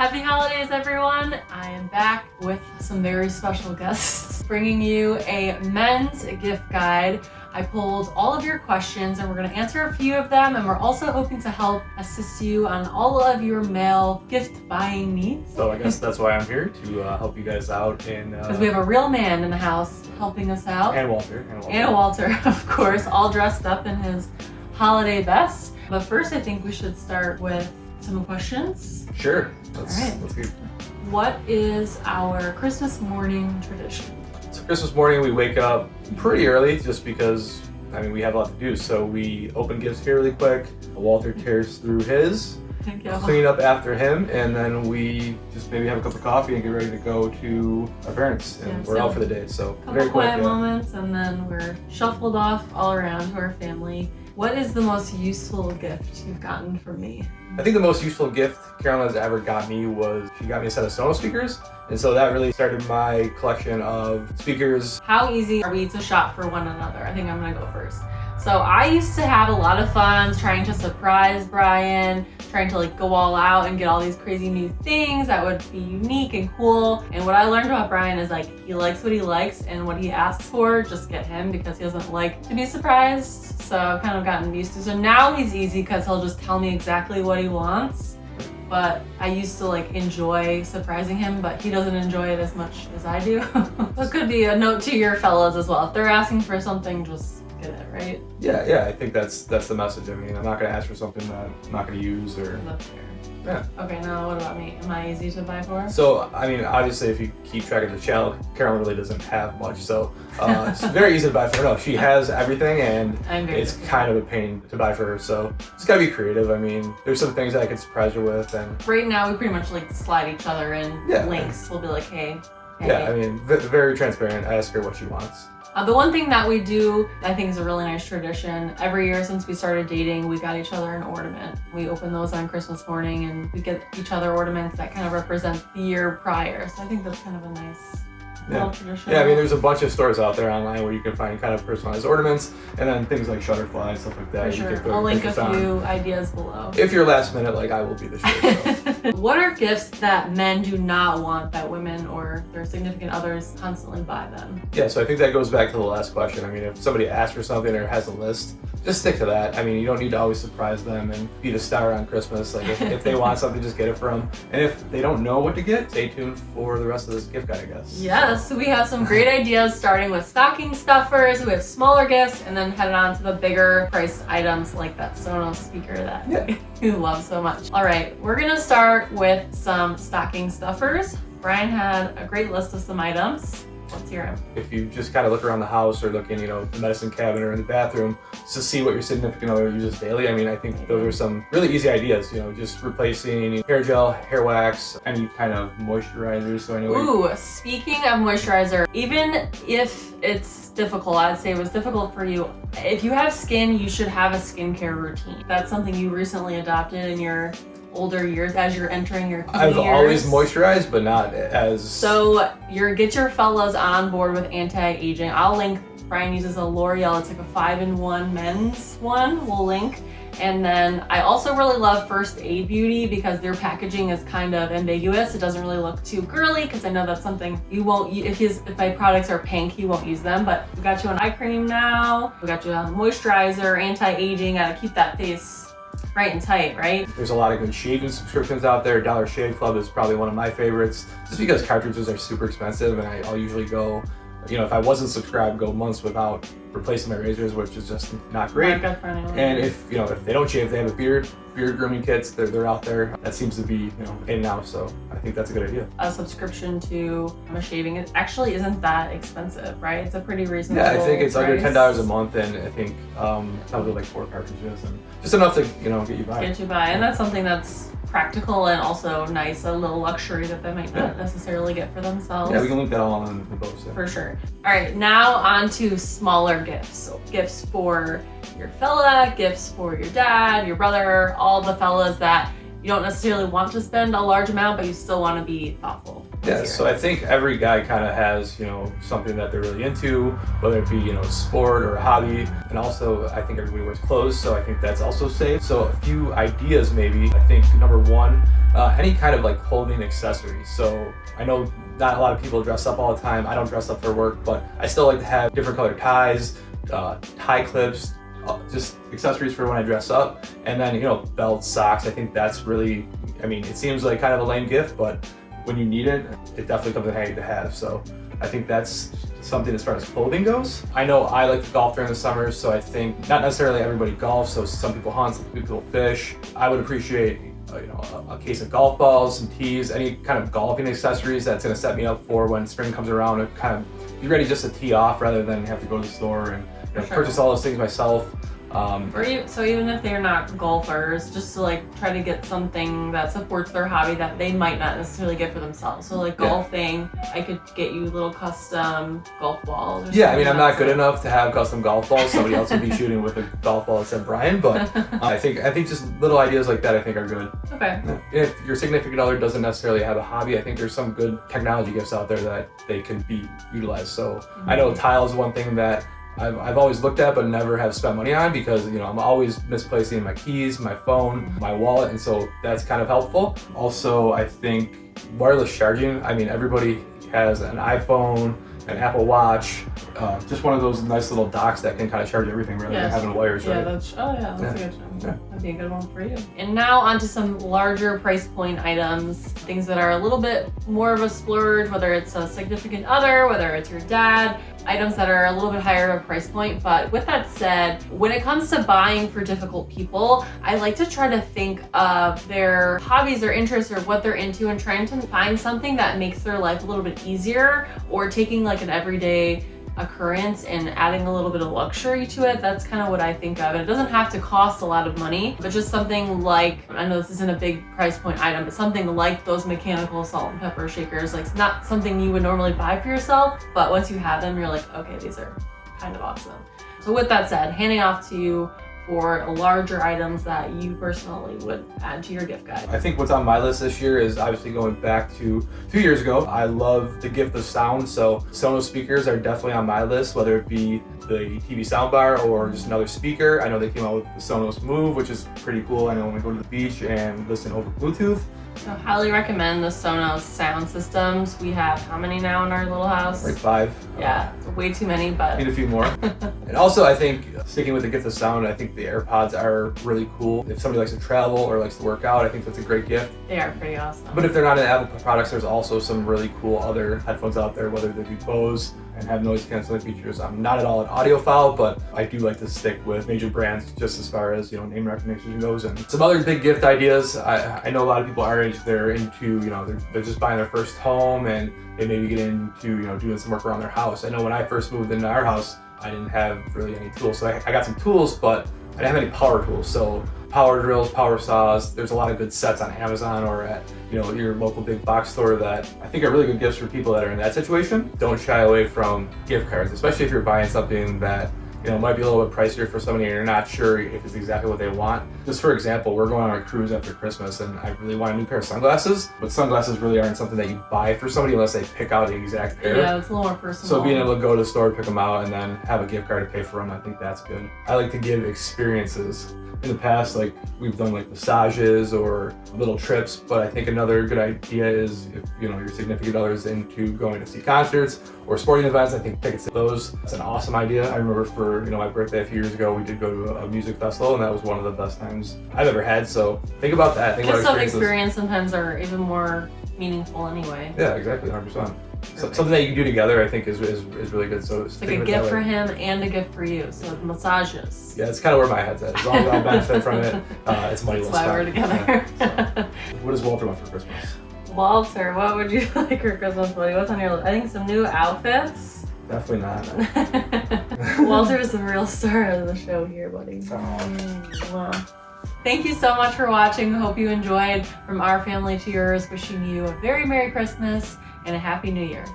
Happy holidays, everyone. I am back with some very special guests, bringing you a men's gift guide. I pulled all of your questions and we're going to answer a few of them, and we're also hoping to help assist you on all of your male gift buying needs. So I guess that's why I'm here, to help you guys out. Because we have a real man in the house helping us out. And Walter. And Walter, of course, all dressed up in his holiday best. But first, I think we should start with some questions. Sure. Let's go. What is our Christmas morning tradition? So Christmas morning we wake up pretty early just because, we have a lot to do. So we open gifts here really quick. Walter tears through his, clean up after him, and then we just maybe have a cup of coffee and get ready to go to our parents. And we're out for the day. So very quick. Quiet moments, and then we're shuffled off all around to our family. What is the most useful gift you've gotten from me? I think the most useful gift Carolina's ever got me was she got me a set of Sonos speakers. And so that really started my collection of speakers. How easy are we to shop for one another? I think I'm gonna go first. So I used to have a lot of fun trying to surprise Brian, trying to go all out and get all these crazy new things that would be unique and cool. And what I learned about Brian is he likes what he likes, and what he asks for, just get him, because he doesn't like to be surprised. So I've kind of gotten used to it. So now he's easy because he'll just tell me exactly what he wants. But I used to enjoy surprising him, but he doesn't enjoy it as much as I do. So it could be a note to your fellas as well. If they're asking for something, just get it, right? Yeah, I think that's the message. I'm not gonna ask for something that I'm not gonna use or. That's fair. Yeah. Okay, now what about me? Am I easy to buy for? So, obviously, if you keep track of the channel, Carolyn really doesn't have much. So, it's very easy to buy for her. No, she has everything, and it's kind of a pain to buy for her. So, just gotta be creative. There's some things that I could surprise her with. And right now, we pretty much slide each other in links. We'll be like, hey. Yeah, very transparent. I ask her what she wants. The one thing that we do, I think is a really nice tradition, every year since we started dating, we got each other an ornament. We open those on Christmas morning, and we get each other ornaments that kind of represent the year prior. So I think that's kind of a nice little tradition. Yeah, there's a bunch of stores out there online where you can find kind of personalized ornaments, and then things like Shutterfly, stuff like that. For sure. I'll link a few ideas below. If you're last minute, I will be this year. So. What are gifts that men do not want that women or their significant others constantly buy them? Yeah, so I think that goes back to the last question. If somebody asks for something or has a list, just stick to that. You don't need to always surprise them and be the star on Christmas. If they want something, just get it for them. And if they don't know what to get, stay tuned for the rest of this gift guide, I guess. Yes, we have some great ideas, starting with stocking stuffers. We have smaller gifts, and then headed on to the bigger priced items like that Sonos speaker that you love so much. All right, we're gonna start with some stocking stuffers. Brian had a great list of some items. Let's hear him. If you just kind of look around the house or look in, the medicine cabinet or in the bathroom, just to see what your significant other uses daily, I think those are some really easy ideas. Just replacing hair gel, hair wax, any kind of moisturizers. So anyway. Ooh, speaking of moisturizer, even if it's difficult, I'd say it was difficult for you. If you have skin, you should have a skincare routine. That's something you recently adopted in your older years as you're entering your teen I've years. always moisturized, but not as... So get your fellas on board with anti-aging. I'll link. Brian uses a L'Oreal. It's a 5-in-1 men's one. We'll link. And then I also really love First Aid Beauty because their packaging is kind of ambiguous. It doesn't really look too girly, because I know that's something you won't, if my products are pink, he won't use them. But we got you an eye cream now. We got you a moisturizer, anti-aging. Gotta keep that face right and tight, right? There's a lot of good shaving subscriptions out there. Dollar Shave Club is probably one of my favorites, just because cartridges are super expensive, and I'll usually go, if I wasn't subscribed, go months without replacing my razors, which is just not great. Not good for anyone. And if they don't shave, they have a beard grooming kits. They're out there. That seems to be in now. So I think that's a good idea. A subscription to a shaving, it actually isn't that expensive, right? It's a pretty reasonable. Yeah, I think it's price. under $10 a month, and I think probably 4 cartridges, and just enough to get you by. And that's something that's practical and also nice, a little luxury that they might not necessarily get for themselves. Yeah, we can link that all on the post. For sure. All right, now on to smaller gifts. So gifts for your fella, gifts for your dad, your brother, all the fellas that you don't necessarily want to spend a large amount, but you still want to be thoughtful. Yeah, so I think every guy kind of has, something that they're really into, whether it be, a sport or a hobby. And also, I think everybody wears clothes, so I think that's also safe. So a few ideas maybe. I think number one, any kind of like clothing accessories. So I know not a lot of people dress up all the time. I don't dress up for work, but I still like to have different colored ties, tie clips, just accessories for when I dress up. And then, belts, socks. I think that's really, it seems like kind of a lame gift, but when you need it, it definitely comes in handy to have. So I think that's something as far as clothing goes. I know I like to golf during the summer, so I think not necessarily everybody golfs. So some people hunt, some people fish. I would appreciate a case of golf balls, some tees, any kind of golfing accessories that's going to set me up for when spring comes around and kind of be ready just to tee off rather than have to go to the store and purchase all those things myself. So even if they're not golfers, just to like try to get something that supports their hobby that they might not necessarily get for themselves. So like golfing, I could get you little custom golf balls. Yeah, I'm not good enough to have custom golf balls. Somebody else would be shooting with a golf ball that said Brian, but I think just little ideas like that I think are good. Okay. If your significant other doesn't necessarily have a hobby, I think there's some good technology gifts out there that they can be utilized. So I know tile is one thing that I've always looked at but never have spent money on because I'm always misplacing my keys, my phone, my wallet, and so that's kind of helpful. Also, I think wireless charging. Everybody has an iPhone, an Apple Watch, just one of those nice little docks that can kind of charge everything rather than having wires. Yeah, right? that's a good one. Yeah. That'd be a good one for you. And now onto some larger price point items, things that are a little bit more of a splurge, whether it's a significant other, whether it's your dad, items that are a little bit higher of a price point. But with that said, when it comes to buying for difficult people, I like to try to think of their hobbies or interests or what they're into and trying to find something that makes their life a little bit easier, or taking like an everyday occurrence and adding a little bit of luxury to it. That's kind of what I think of. And it doesn't have to cost a lot of money, but just something like, I know this isn't a big price point item, but something like those mechanical salt and pepper shakers, like not something you would normally buy for yourself, but once you have them, you're like, okay, these are kind of awesome. So with that said, handing off to you for larger items that you personally would add to your gift guide. I think what's on my list this year is obviously going back to 2 years ago. I love the gift of sound, so Sonos speakers are definitely on my list, whether it be the TV soundbar or just another speaker. I know they came out with the Sonos Move, which is pretty cool. I know when we go to the beach and listen over Bluetooth. So highly recommend the Sonos sound systems. We have how many now in our little house? Like 5. Yeah, way too many, but need a few more. And also I think sticking with the gift of sound, I think the AirPods are really cool. If somebody likes to travel or likes to work out, I think that's a great gift. They are pretty awesome. But if they're not in Apple products, there's also some really cool other headphones out there, whether they be Bose and have noise canceling features. I'm not at all an audiophile, but I do like to stick with major brands just as far as name recognition goes. And some other big gift ideas. I know a lot of people our age, they're into they're just buying their first home and they maybe get into doing some work around their house. I know when I first moved into our house, I didn't have really any tools, so I got some tools, but I didn't have any power tools. So power drills, power saws, there's a lot of good sets on Amazon or at your local big box store that I think are really good gifts for people that are in that situation. Don't shy away from gift cards, especially if you're buying something that might be a little bit pricier for somebody and you're not sure if it's exactly what they want. Just for example, we're going on a cruise after Christmas and I really want a new pair of sunglasses, but sunglasses really aren't something that you buy for somebody unless they pick out the exact pair. Yeah, it's a little more personal. So being able to go to the store, pick them out, and then have a gift card to pay for them, I think that's good. I like to give experiences. In the past, like we've done like massages or little trips, but I think another good idea is if your significant other is into going to see concerts or sporting events, I think tickets to those, that's an awesome idea. I remember for my birthday a few years ago, we did go to a music festival and that was one of the best times I've ever had. So think about that. Think about experience sometimes are even more meaningful anyway. Yeah, exactly, 100%. So, something that you can do together, I think, is really good. So it's like a gift for him and a gift for you. So massages. Yeah, it's kind of where my head's at. As long as I benefit from it, it's money well spent. That's why we're together. Yeah, so. What does Walter want for Christmas? Walter, what would you like for Christmas, buddy? What's on your list? I think some new outfits. Definitely not. Walter is the real star of the show here, buddy. Wow. Thank you so much for watching. Hope you enjoyed. From our family to yours, wishing you a very Merry Christmas and a Happy New Year.